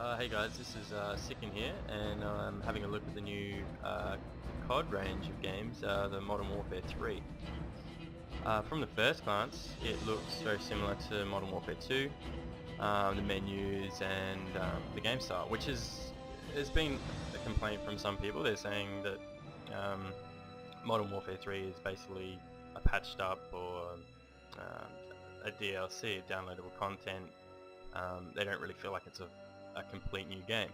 Hey guys, this is Sicken here, and I'm having a look at the new COD range of games, the Modern Warfare 3. From the first glance, it looks very similar to Modern Warfare 2, the menus and the game style, which has been a complaint from some people. They're saying that Modern Warfare 3 is basically a patched up or a DLC, downloadable content. They don't really feel like it's a complete new game.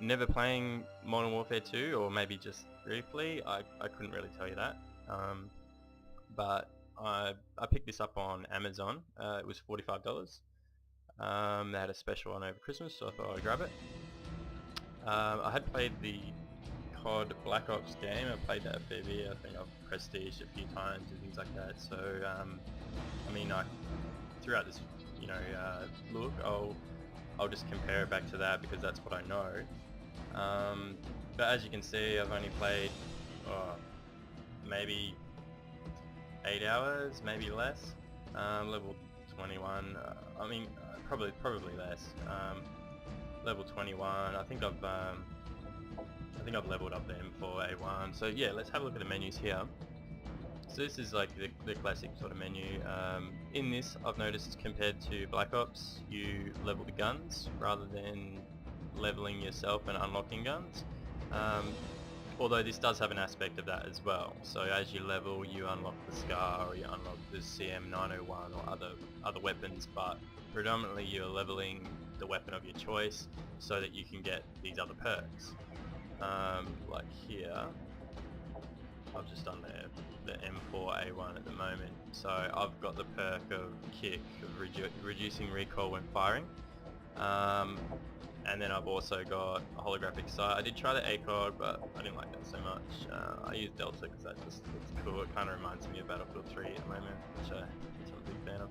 Never playing Modern Warfare 2, or maybe just briefly, I couldn't really tell you that. But I picked this up on Amazon. It was $45. They had a special on over Christmas, so I thought I'd grab it. I had played the COD Black Ops game. I played that a fair bit. I think I've prestiged a few times and things like that. So I mean, throughout this, look, I'll just compare it back to that because that's what I know. But as you can see, I've only played maybe 8 hours, maybe less. Level 21. Probably less. Level 21. I think I've leveled up the M4 A1. So yeah, let's have a look at the menus here. So this is like the classic sort of menu. In this, I've noticed compared to Black Ops, you level the guns rather than leveling yourself and unlocking guns. Although this does have an aspect of that as well. So as you level, you unlock the SCAR or you unlock the CM901 or other weapons, but predominantly you're leveling the weapon of your choice so that you can get these other perks. Like here, I've just done the M4 A1 at the moment, so I've got the perk of kick, of reducing recoil when firing, and then I've also got a holographic sight. I did try the ACOD, but I didn't like that so much. I used Delta because that just looks cool. It kind of reminds me of Battlefield 3 at the moment, which I'm a big fan of.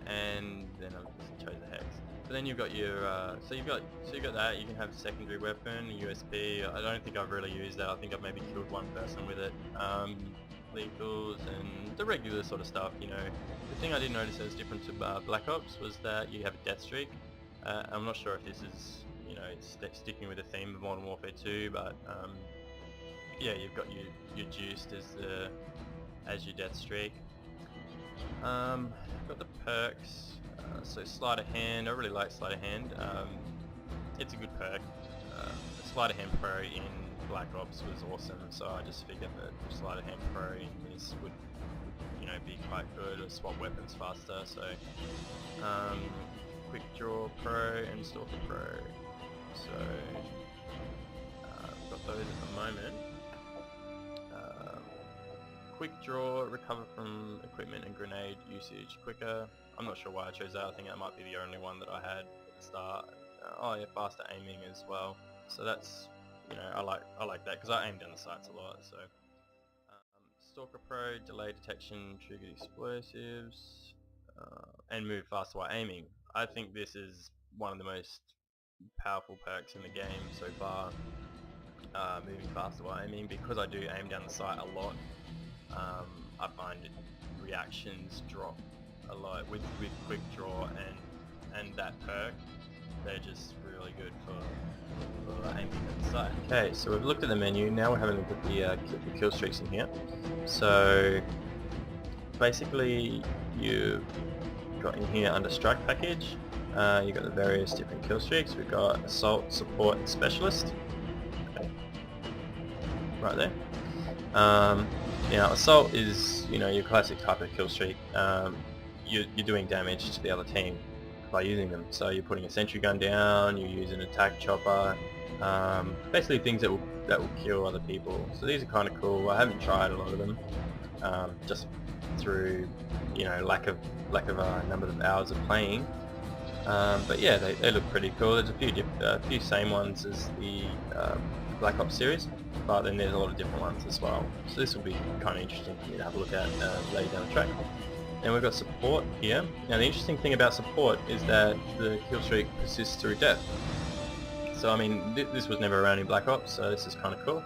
And then I've just chose the Hex. But then you've got your so you've got that. You can have a secondary weapon, a USB. I don't think I've really used that. I think I've maybe killed one person with it. Legals and the regular sort of stuff. The thing I did notice that was different to Black Ops was that you have a death streak. I'm not sure if this is sticking with the theme of Modern Warfare 2, but yeah, you've got your juiced as your death streak. Got the perks. So Sleight of Hand, I really like Sleight of Hand. It's a good perk. Sleight of Hand Pro in Black Ops was awesome, so I just figured that Sleight of Hand Pro in this would be quite good, or swap weapons faster. So Quick Draw Pro and Stalker Pro. So I've got those at the moment. Quick Draw, recover from equipment and grenade usage quicker. I'm not sure why I chose that. I think that might be the only one that I had at the start. Oh yeah, faster aiming as well. So that's, I like that because I aim down the sights a lot. So Stalker Pro, delay detection, triggered explosives, and move faster while aiming. I think this is one of the most powerful perks in the game so far. Moving faster while aiming, because I do aim down the sight a lot. I find reactions drop a lot with Quick Draw and that perk. They're just really good for aiming at the sight. Okay, so we've looked at the menu. Now we're having a look at the kill streaks in here. So basically, you've got in here under strike package. You've got the various different kill streaks. We've got assault, support, and specialist. Okay. Right there. Assault is, your classic type of kill streak. You're doing damage to the other team by using them. So you're putting a sentry gun down, you use an attack chopper, basically things that will kill other people. So these are kind of cool. I haven't tried a lot of them, just through lack of number of hours of playing. But yeah, they look pretty cool. There's a few same ones as the Black Ops series, but then there's a lot of different ones as well. So this will be kind of interesting for you to have a look at later down the track. And we've got support here. Now the interesting thing about support is that the kill streak persists through death. So I mean, this was never around in Black Ops, so this is kind of cool.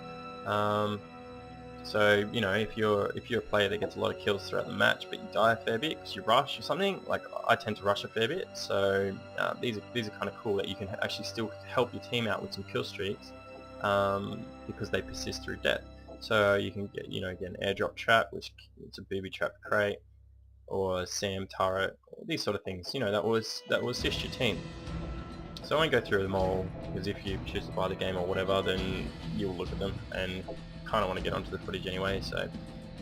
So you know, if you're a player that gets a lot of kills throughout the match, but you die a fair bit because you rush or something, like I tend to rush a fair bit. So these are kind of cool that you can actually still help your team out with some kill streaks because they persist through death. So you can get an airdrop trap, which it's a booby trap crate, or a SAM turret, or these sort of things. That will assist your team. So I won't go through them all, because if you choose to buy the game or whatever, then you'll look at them and kind of want to get onto the footage anyway. So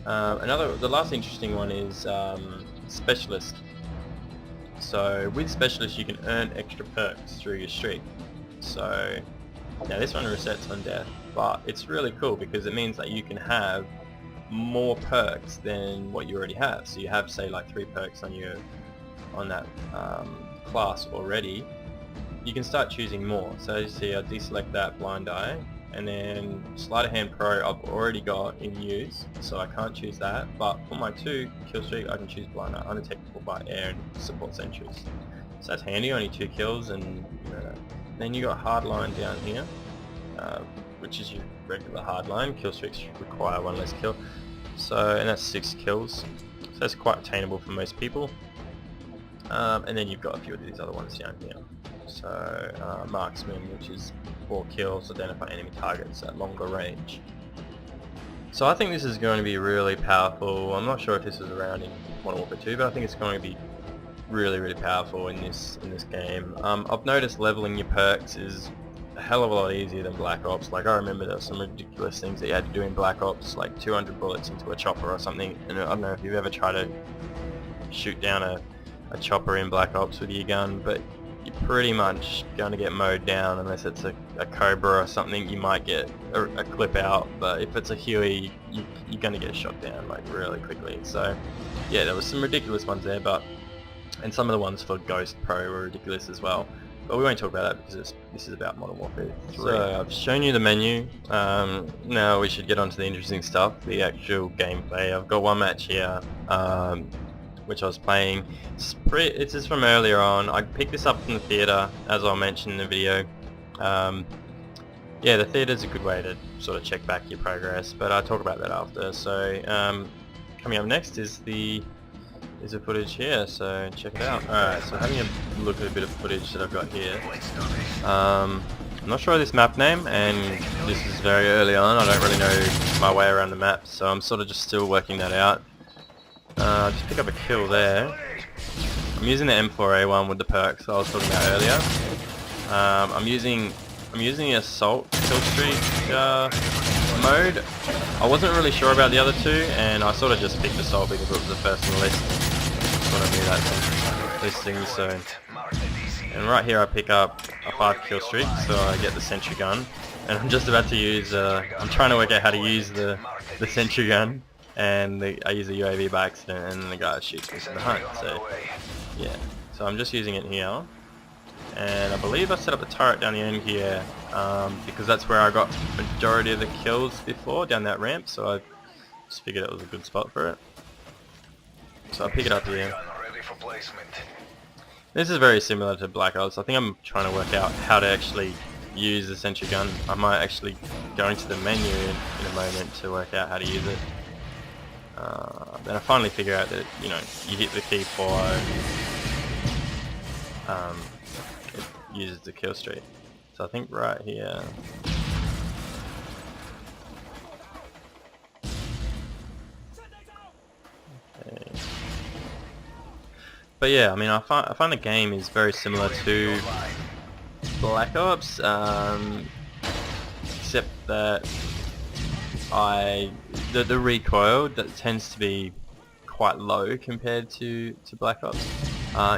the last interesting one is Specialist. So with Specialist you can earn extra perks through your streak. So now this one resets on death, but it's really cool because it means that you can have more perks than what you already have. So you have, say, like 3 perks on that class already. You can start choosing more. So as you see, I deselect that blind eye, and then Sleight of Hand Pro I've already got in use, so I can't choose that. But for my 2 kill streak, I can choose blind eye, undetectable by air, and support sentries. So that's handy. Only 2 kills, and then you got Hardline down here, which is your regular hardline. Kill streaks require 1 less kill. So, and that's 6 kills. So that's quite attainable for most people. And then you've got a few of these other ones down here. So Marksman, which is 4 kills, identify enemy targets at longer range. So I think this is going to be really powerful. I'm not sure if this is around in Modern Warfare 2, but I think it's going to be really powerful in this game. I've noticed leveling your perks is a hell of a lot easier than Black Ops. Like, I remember there were some ridiculous things that you had to do in Black Ops, like 200 bullets into a chopper or something. And I don't know if you've ever tried to shoot down a chopper in Black Ops with your gun, but you're pretty much going to get mowed down unless it's a Cobra or something. You might get a clip out, but if it's a Huey, you're going to get shot down like really quickly. So yeah, there was some ridiculous ones there, and some of the ones for Ghost Pro were ridiculous as well. But we won't talk about that because this is about Modern Warfare 3. So I've shown you the menu. Now we should get on to the interesting stuff, the actual gameplay. I've got one match here, which I was playing. It's just from earlier on. I picked this up from the theatre, as I'll mention in the video. Yeah, the theatre's a good way to sort of check back your progress, but I'll talk about that after. So coming up next is the footage here, so check it out. Alright, so having a look at a bit of footage that I've got here. I'm not sure of this map name, and this is very early on. I don't really know my way around the map, so I'm sort of just still working that out. Just pick up a kill there. I'm using the M4A1 with the perks that I was talking about earlier. I'm using the Assault killstreak mode. I wasn't really sure about the other 2, and I sort of just picked Assault because it was the first on the list. I thought I knew that from listing. So, and right here I pick up a 5 kill streak, so I get the sentry gun, and I'm just about to use. I'm trying to work out how to use the sentry gun, and I use a UAV by accident, and the guy shoots me from behind. So yeah, so I'm just using it here, and I believe I set up a turret down the end here because that's where I got majority of the kills before, down that ramp. So I just figured it was a good spot for it. So I pick it up here. This is very similar to Black Ops. I think I'm trying to work out how to actually use the sentry gun. I might actually go into the menu in a moment to work out how to use it. Then I finally figure out that you hit the key 4 and it uses the kill streak. So I think right here. Okay. But yeah, I mean, I find the game is very similar to Black Ops, except that the recoil that tends to be quite low compared to Black Ops.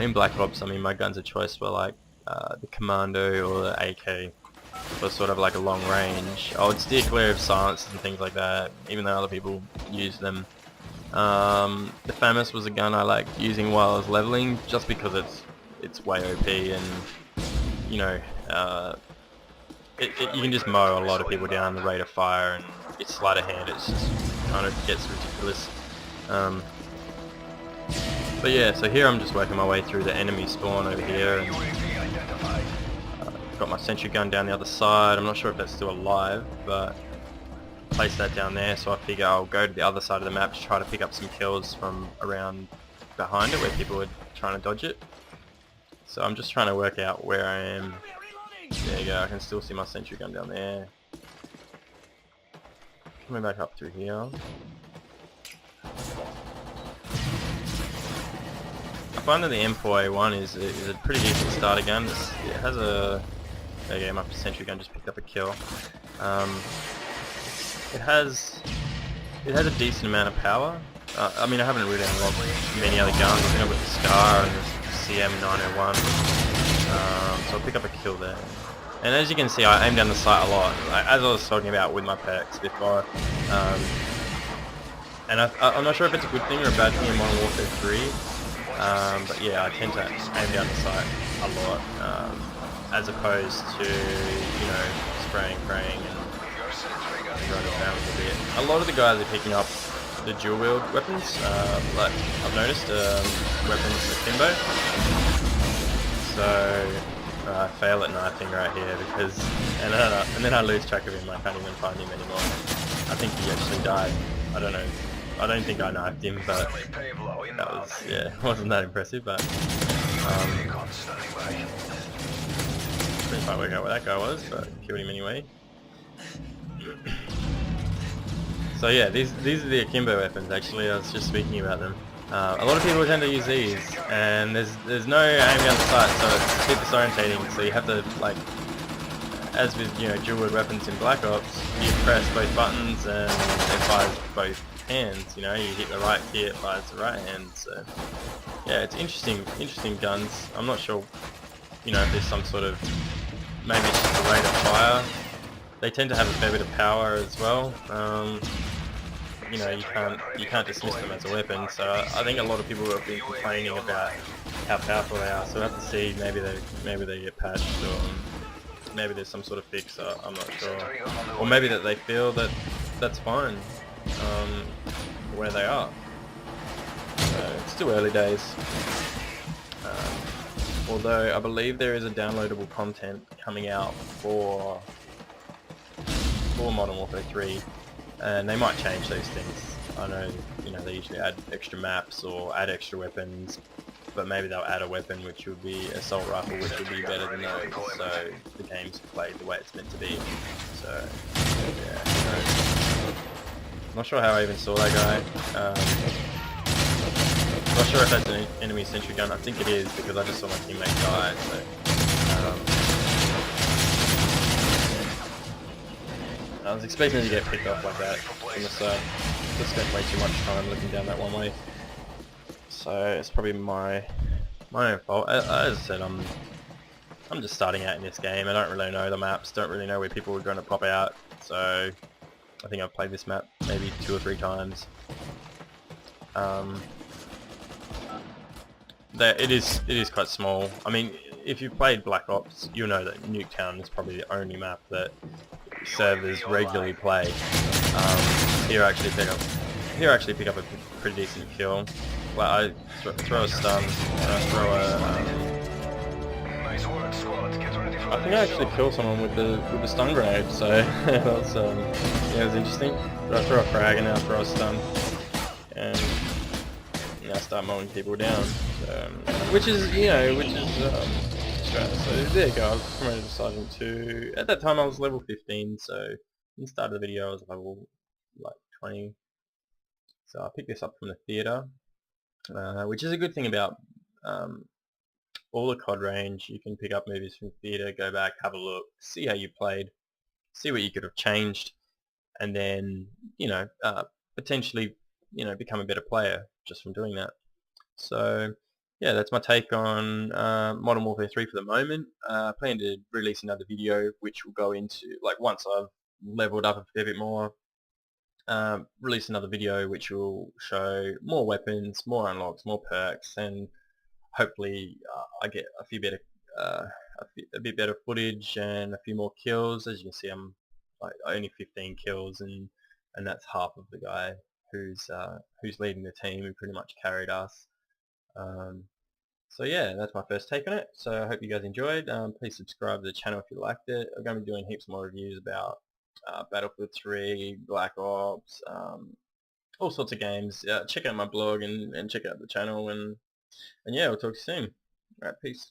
In Black Ops, I mean, my guns of choice were like the Commando or the AK for sort of like a long range. I would steer clear of silencers and things like that, even though other people use them. The FAMAS was a gun I liked using while I was leveling, just because it's way OP, and you can just mow a lot of people down the rate of fire, and it's sleight of hand. It's just kind of gets ridiculous. But yeah, so here I'm just working my way through the enemy spawn over here, and got my sentry gun down the other side. I'm not sure if that's still alive, but place that down there, so I figure I'll go to the other side of the map to try to pick up some kills from around behind it where people are trying to dodge it. So I'm just trying to work out where I am. There you go, I can still see my sentry gun down there. Coming back up through here. I find that the M4A1 is a pretty decent starter gun. It has a... There you go, my sentry gun just picked up a kill. It has a decent amount of power. I mean, I haven't really unlocked many other guns. I think I've got the Scar and the CM901. So I'll pick up a kill there. And as you can see, I aim down the sight a lot, as I was talking about with my perks before. And I'm not sure if it's a good thing or a bad thing in Modern Warfare 3. But yeah, I tend to aim down the sight a lot, as opposed to, you know, spraying, praying, and running around a bit. A lot of the guys are picking up the dual wield weapons, like I've noticed, weapons akimbo. So I fail at knifing right here because, and then I lose track of him. I can't even find him anymore. I think he actually died. I don't know. I don't think I knifed him, but that was, yeah, wasn't that impressive. But couldn't quite work out where that guy was, but killed him anyway. So yeah, these are the akimbo weapons. Actually, I was just speaking about them. A lot of people tend to use these, and there's no aim down the sight, so it's a bit disorientating. So you have to, like, as with, you know, dual wield weapons in Black Ops, you press both buttons and it fires both hands. You know, you hit the right key, it fires the right hand. So yeah, it's interesting guns. I'm not sure, you know, if there's some sort of, maybe it's just the rate of fire. They tend to have a fair bit of power as well. You know, you can't dismiss them as a weapon. So I think a lot of people have been complaining about how powerful they are. So we'll have to see. Maybe they get patched, or maybe there's some sort of fix. I'm not sure. Or maybe that they feel that that's fine where they are. So it's still early days. Although I believe there is a downloadable content coming out for Modern Warfare 3, and they might change those things. I know, you know, they usually add extra maps or add extra weapons, but maybe they'll add a weapon which would be assault rifle, which would be better than those, so the game's played the way it's meant to be. So yeah, so, not sure how I even saw that guy. Not sure if that's an enemy sentry gun. I think it is, because I just saw my teammate die. So I was expecting to get picked off like that from the side. Just spent way too much time looking down that one way. So it's probably my own fault. As I said, I'm just starting out in this game. I don't really know the maps. Don't really know where people are going to pop out. So I think I've played this map maybe 2 or 3 times. It is quite small. I mean, if you've played Black Ops, you'll know that Nuketown is probably the only map that servers regularly play. Here I actually pick up a pretty decent kill. Like I throw a stun, and I throw I think I actually kill someone with the stun grenade. So that was yeah, it was interesting. But I throw a frag and now I throw a stun, and I start mowing people down. So, which is so there you go, I was promoted to Sergeant 2. At that time I was level 15, so in the start of the video I was level like 20. So I picked this up from the theatre, which is a good thing about all the COD range. You can pick up movies from theatre, go back, have a look, see how you played, see what you could have changed, and then, you know, potentially, you know, become a better player just from doing that. So yeah, that's my take on Modern Warfare 3 for the moment. I plan to release another video which will go into, like, once I've leveled up a fair bit more, release another video which will show more weapons, more unlocks, more perks, and hopefully I get a few better, a bit better footage and a few more kills. As you can see, I'm like only 15 kills, and that's half of the guy who's leading the team, who pretty much carried us. So yeah, that's my first take on it. So I hope you guys enjoyed. Please subscribe to the channel if you liked it. I'm going to be doing heaps more reviews about Battlefield 3, Black Ops, all sorts of games. Check out my blog and check out the channel, and yeah, we'll talk soon. Alright, peace.